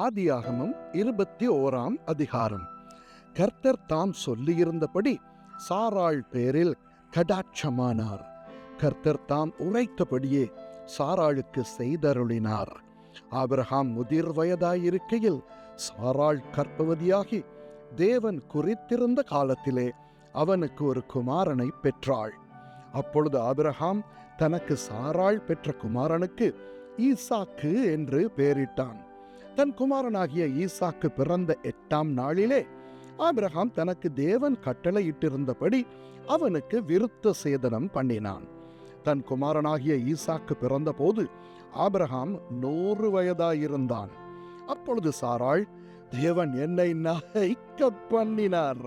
ஆதியாகமம் 21 அதிகாரம். கர்த்தர் தாம் சொல்லியிருந்தபடி சாராள் பேரில் கடாட்சமானார். கர்த்தர் தாம் உரைத்தபடியே சாராளுக்கு செய்தருளினார். ஆபிரகாம் முதிர் வயதாயிருக்கையில் சாராள் கர்ப்பவதியாகி தேவன் குறித்திருந்த காலத்திலே அவனுக்கு ஒரு குமாரனை பெற்றாள். அப்பொழுது ஆபிரகாம் தனக்கு சாராள் பெற்ற குமாரனுக்கு ஈசாக்கு என்று பெயரிட்டான். தன் குமாரனாகிய ஈசாக்கு பிறந்த 8ஆம் நாளிலே ஆபிரகாம் தனக்கு தேவன் கட்டளையிட்டிருந்தபடி அவனுக்கு விருத்த சேதனம் பண்ணினான். தன் குமாரனாகிய ஈசாக்கு பிறந்த போது ஆபிரகாம் 100 வயதாயிருந்தான். அப்பொழுது சாராள், தேவன் என்னை நகைக்க பண்ணினார்,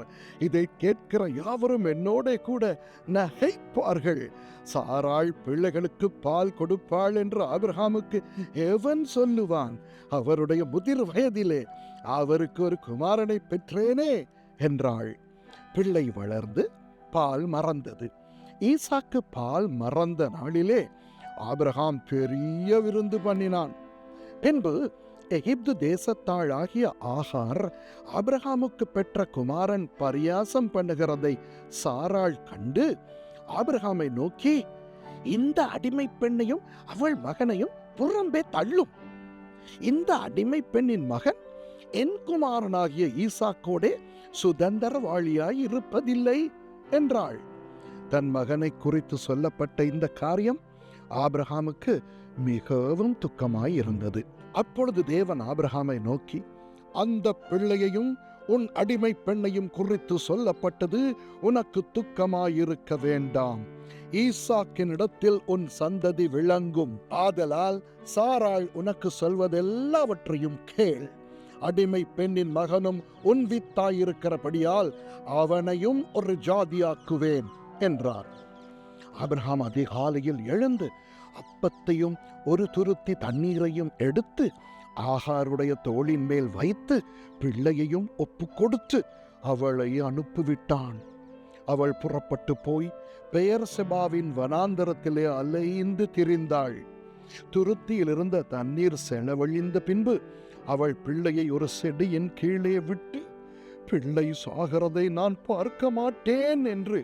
இதை கேட்கிற யாவரும் என்னோட கூட நகைப்பார்கள். சாராள் பிள்ளைகளுக்கு பால் கொடுப்பாள் என்று ஆபிரகாமுக்கு எவன் சொல்லுவான்? அவருடைய முதிர் வயதிலே அவருக்கு ஒரு குமாரனை பெற்றேனே என்றாள். பிள்ளை வளர்ந்து பால் மறந்தது. ஈசாக்கு பால் மறந்த நாளிலே ஆபிரகாம் பெரிய விருந்து பண்ணினான். பின்பு எகிப்து தேசத்தாள் ஆகிய ஆகார் ஆபிரகாமுக்கு பெற்ற குமாரன் பரியாசம் பண்ணுகிறதை சாராள் கண்டு ஆபிரகாமை நோக்கி, இந்த அடிமை பெண்ணையும் அவள் மகனையும் புறம்பே தள்ளும். இந்த அடிமை பெண்ணின் மகன் என் குமாரனாகிய ஈசாக்கோடே சுதந்திரவாளியாய் இருப்பதில்லை என்றாள். தன் மகனை குறித்து சொல்லப்பட்ட இந்த காரியம் ஆபிரகாமுக்கு மிகவும் துக்கமாய் இருந்தது. அப்பொழுது தேவன் ஆபிரகாமை நோக்கி, அந்த பிள்ளையையும் உன் அடிமை பெண்ணையும் குறித்து சொல்லப்பட்டது உனக்கு துக்கமாயிருக்க வேண்டாம். ஈசாக்கினிடத்தில் உன் சந்ததி விளங்கும். ஆதலால் சாராள் உனக்கு சொல்வதெல்லாவற்றையும் கேள். அடிமை பெண்ணின் மகனும் உன் வித்தாயிருக்கிறபடியால் அவனையும் ஒரு ஜாதியாக்குவேன் என்றார். ஆபிரகாம் அதிகாலையில் எழுந்து அப்பத்தையும் ஒரு துருத்தி தண்ணீரையும் எடுத்து ஆகாருடைய தோளின் மேல் வைத்து பிள்ளையையும் ஒப்பு கொடுத்து அவளை அனுப்பிவிட்டான். அவள் புறப்பட்டு போய் பெயர்செபாவின் வனாந்தரத்திலே அலைந்து திரிந்தாள். துருத்தியில் இருந்த தண்ணீர் செலவழிந்த பின்பு அவள் பிள்ளையை ஒரு செடியின் கீழே விட்டு, பிள்ளை சாகிறதை நான் பார்க்க மாட்டேன் என்று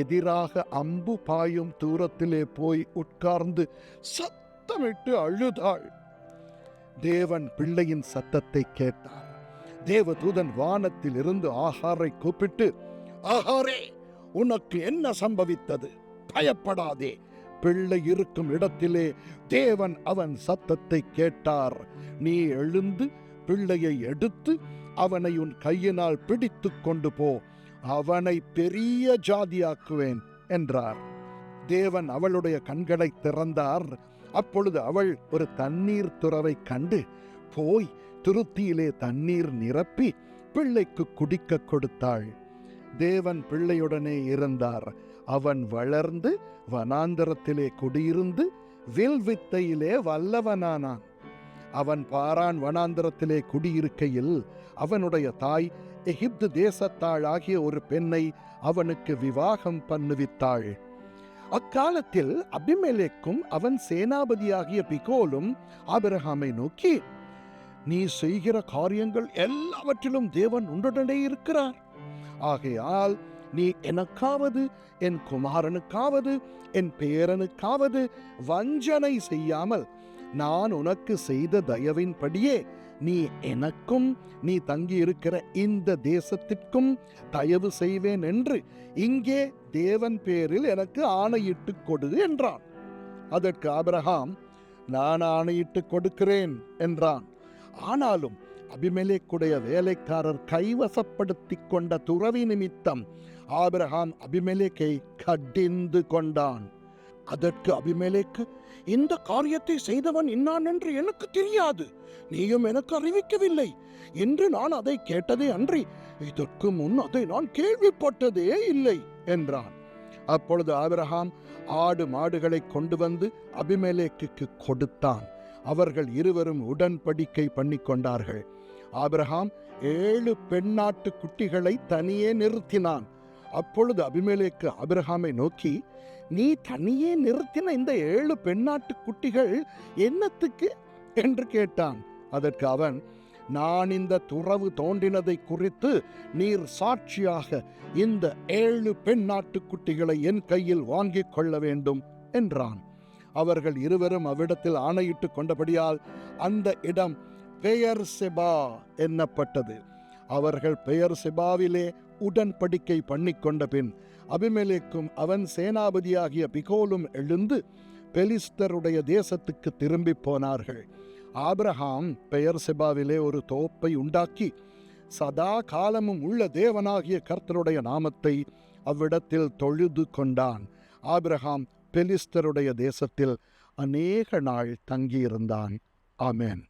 எதிராக அம்பு பாயும் தூரத்திலே போய் உட்கார்ந்து சத்தமிட்டு அழுதாள். தேவன் பிள்ளையின் சத்தத்தை கேட்டார். தேவதூதன் வானத்தில் இருந்து ஆகாரை கூப்பிட்டு, ஆகாரே, உனக்கு என்ன சம்பவித்தது? பயப்படாதே. பிள்ளை இருக்கும் இடத்திலே தேவன் அவன் சத்தத்தை கேட்டார். நீ எழுந்து பிள்ளையை எடுத்து அவனை உன் கையினால் பிடித்து கொண்டு போ. அவனை பெரிய ஜாதியாக்குவேன் என்றார். தேவன் அவளுடைய கண்களை திறந்தார். அப்பொழுது அவள் ஒரு தண்ணீர் துறவை கண்டு போய் துருத்தியிலே தண்ணீர் நிரப்பி பிள்ளைக்கு குடிக்க கொடுத்தாள். தேவன் பிள்ளையுடனே இருந்தார். அவன் வளர்ந்து வனாந்தரத்திலே குடியிருந்து வில்வித்தையிலே வல்லவனானான். அவன் பாரான் வனாந்தரத்திலே குடியிருக்கையில் அவனுடைய தாய் எகிப்து தேசத்தாள் ஆகிய ஒரு பெண்ணை அவனுக்கு விவாகம் பண்ணுவித்தாள். அக்காலத்தில் அபிமெலேக்கும் அவன் சேனாபதியாகிய பிகோலும் ஆபிரகாமை நோக்கி, நீ செய்கிற காரியங்கள் எல்லாவற்றிலும் தேவன் உன்னுடனே இருக்கிறார். ஆகையால் நீ எனக்காவது என் குமாரனுக்காவது என் பேரனுக்காவது வஞ்சனை செய்யாமல் நான் உனக்கு செய்த தயவின்படியே நீ எனக்கும் நீ தங்கியிருக்கிற இந்த தேசத்திற்கும் தயவு செய்வேன் என்று இங்கே தேவன் பேரில் எனக்கு ஆணையிட்டு கொடு என்றான். அதற்கு ஆபிரகாம், நான் ஆணையிட்டு கொடுக்கிறேன் என்றான். ஆனாலும் அபிமெலேக்குடைய வேலைக்காரர் கைவசப்படுத்தி கொண்ட துறவி நிமித்தம் ஆபிரகாம் அபிமெலேக்கை கடிந்து கொண்டான். அதற்கு அபிமெலேக்கு, இந்த காரியத்தை செய்தவன் இன்னான் என்று எனக்கு தெரியாது, நீயும் எனக்கு அறிவிக்கவில்லை என்று நான் அதை கேட்டதே அன்றி இதற்கு முன் அதை நான் கேள்விப்பட்டதே இல்லை என்றான். அப்பொழுது ஆபிரகாம் ஆடு மாடுகளை கொண்டு வந்து அபிமெலேக்குக்கு கொடுத்தான். அவர்கள் இருவரும் உடன்படிக்கை பண்ணி கொண்டார்கள். ஆபிரகாம் 7 பெண்ணாட்டு குட்டிகளை தனியே நிறுத்தினான். அப்பொழுது அபிமெலேக்கு ஆபிரகாமை நோக்கி, நீ தனியே நிறுத்தின இந்த 7 பெண்ணாட்டு குட்டிகள் என்னத்துக்கு என்று கேட்டான். அதற்கு அவன், நான் இந்த துறவு தோன்றினதை குறித்து நீர் சாட்சியாக இந்த 7 பெண் ஆட்டுக்குட்டிகளை என் கையில் வாங்கிக் கொள்ள வேண்டும் என்றான். அவர்கள் இருவரும் அவ்விடத்தில் ஆணையிட்டு கொண்டபடியால் அந்த இடம் பெயர்செபா என்னப்பட்டது. அவர்கள் பெயர்செபாவிலே உடன்படிக்கை பண்ணிக்கொண்ட பின் அபிமெலேக்கும் அவன் சேனாபதியாகிய பிகோலும் எழுந்து பெலிஸ்தருடைய தேசத்துக்கு திரும்பி போனார்கள். ஆபிரகாம் பெயர்செபாவிலே ஒரு தோப்பை உண்டாக்கி சதா காலமும் உள்ள தேவனாகிய கர்த்தருடைய நாமத்தை அவ்விடத்தில் தொழுது கொண்டான். ஆபிரகாம் பெலிஸ்தருடைய தேசத்தில் அநேக நாள் தங்கியிருந்தான். ஆமென்.